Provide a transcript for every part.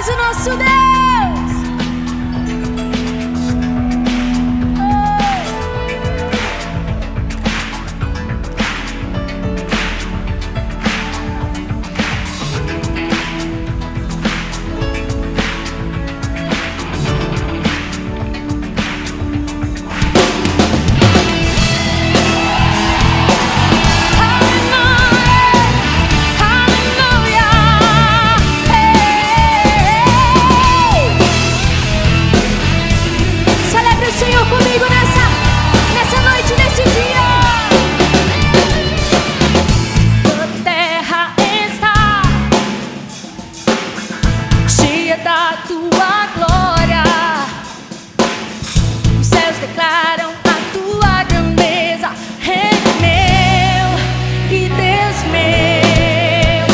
és o nosso Deus. Comigo nessa noite, nesse dia. A terra está cheia da tua glória. Os céus declaram a tua grandeza. Rei meu e Deus meu,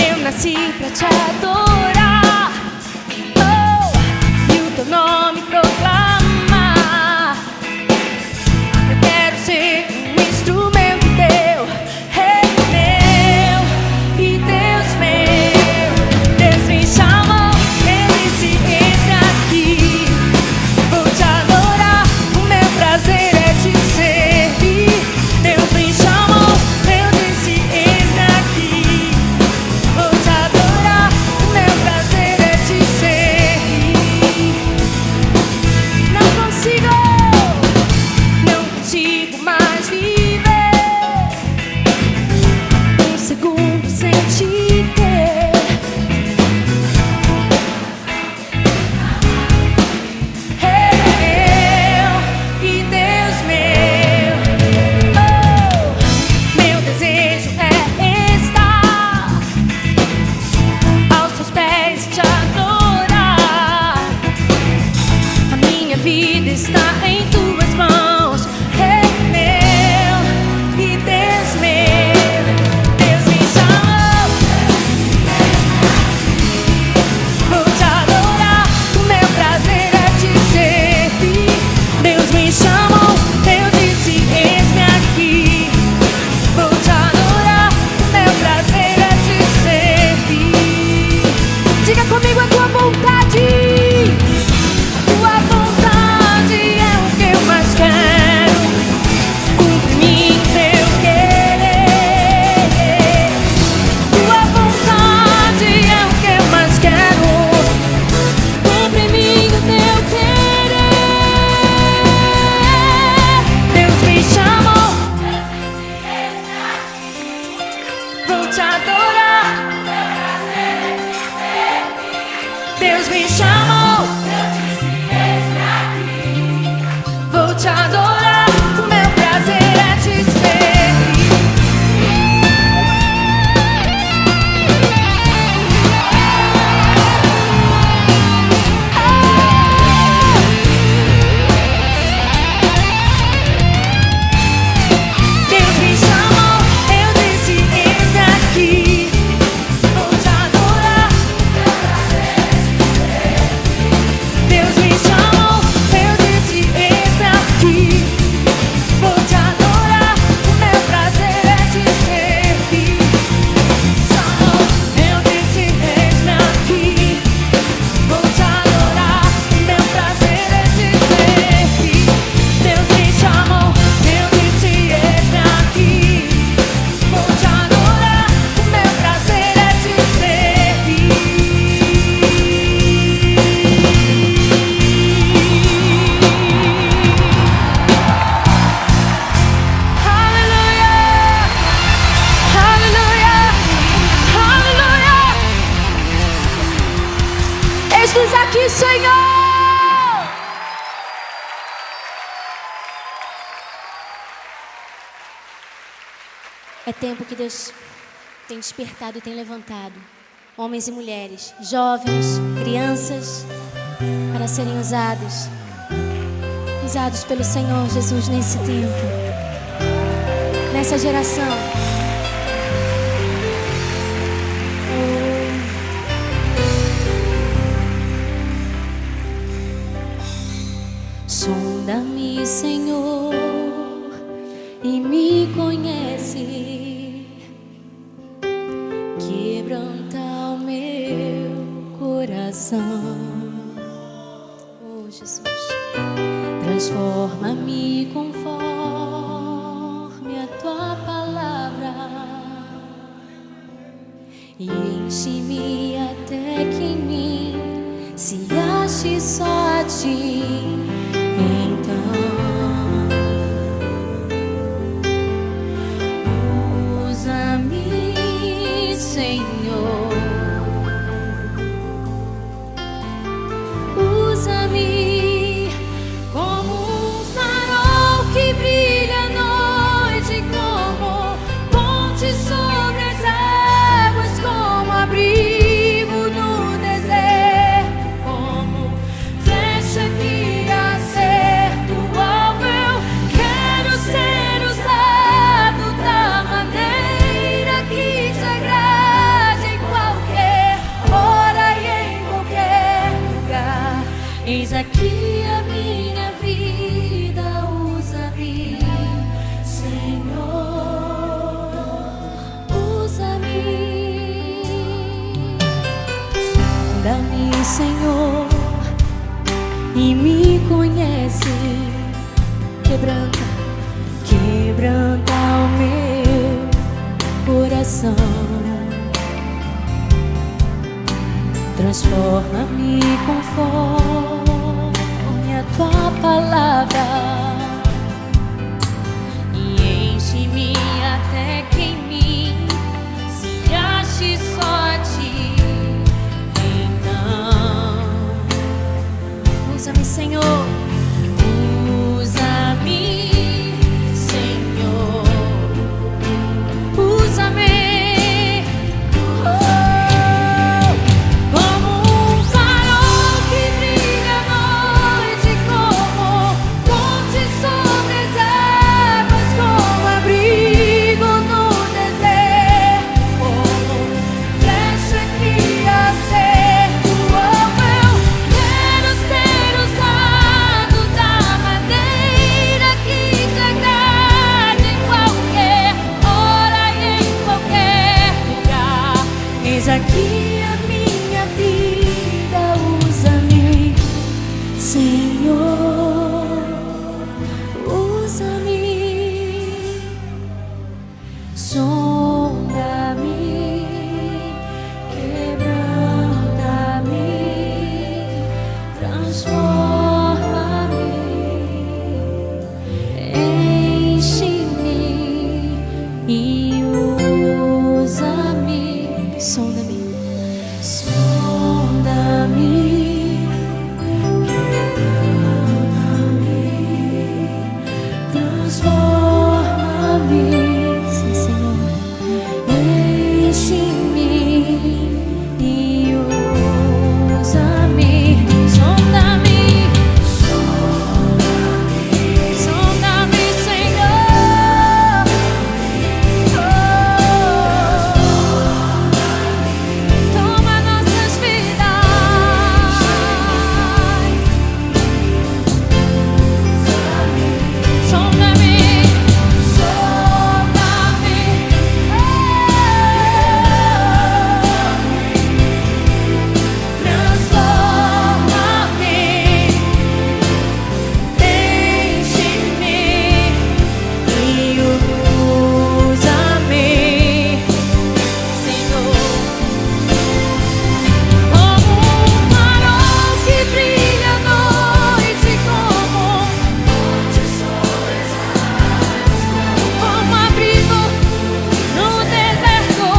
eu nasci pra te adorar, oh, e o teu nome proclamar. Está em tuas mãos, Rei meu e Deus meu. Deus me chamou, vou te adorar, o meu prazer é te servir. Deus me chamou, eu disse eis-me aqui. Vou te adorar, o meu prazer é te servir. Diga comigo a tua vontade. Deus me chamou, vou te adorar, o meu prazer é te servir. Deus me chamou, eu disse eis-me aqui. Vou te adorar, Deus me chamou, eu disse eis-me aqui. Vou te adorar, o meu prazer é te servir. Chamou, eu disse eis-me aqui. Vou te adorar, o meu prazer é te servir. Deus me chamou, eu disse eis-me aqui. Vou te adorar, o meu prazer é te servir. Eis-nos aqui, Senhor. É tempo que Deus tem despertado e tem levantado homens e mulheres, jovens, crianças, para serem usados pelo Senhor Jesus nesse tempo, nessa geração. Sonda-me, Senhor, e me conhece. Quebranta o meu Transforma-me conforme a tua palavra e enche-me até que em mim se ache só a ti. Então usa-me, Senhor, usa-me como um farol que brilha à noite, como ponte sobre as águas, como abrigo no deserto, como flecha que acerta o alvo. Eu quero ser usado da maneira que te agrade, em qualquer hora e em qualquer lugar. Eis aqui a minha vida, usa-me, Senhor, usa-me. Sonda-me, Senhor, e me conhece. Quebranta o meu coração. Transforma-me conforme a tua palavra e enche-me até que em mim se ache só a ti. Então usa-me, Senhor, usa-me, Senhor, usa-me. Como um farol que brilha à noite, como ponte sobre as águas, como abrigo no deserto, como flecha que acerta o alvo. Eu quero ser usado da maneira que te agrade, em qualquer hora e em qualquer lugar. Eis aqui a minha vida, usa-me, Senhor, usa-me. Sonda-me, quebranta-me, transforma-me, enche-me e usa-me. Sonda-me, sonda-me, quebranta-me, transforma-me. Sim, Senhor, enche-me e usa-me. Sonda-me, sonda-me, Senhor. Toma nossas vidas. Sonda-me, transforma-me, enche-me e usa-me, Senhor. Como um farol que brilha à noite, como ponte sobre as águas, como abrigo no deserto,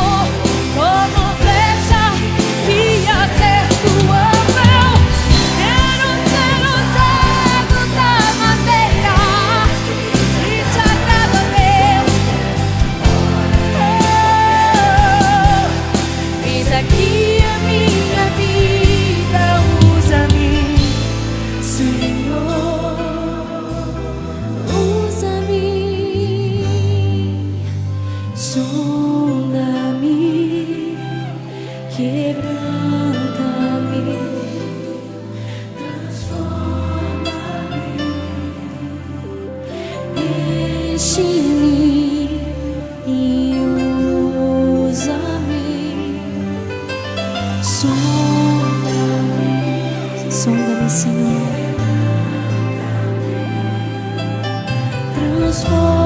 como flecha que acerta o alvo. Eu quero ser usado da maneira que te agrada, meu. Eis aqui a minha vida, usa-me, Senhor, usa-me. Sonda-me, quebranta-me, transforma-me, enche-me e usa-me. Sonda-me, sonda-me, Senhor. somos fortes.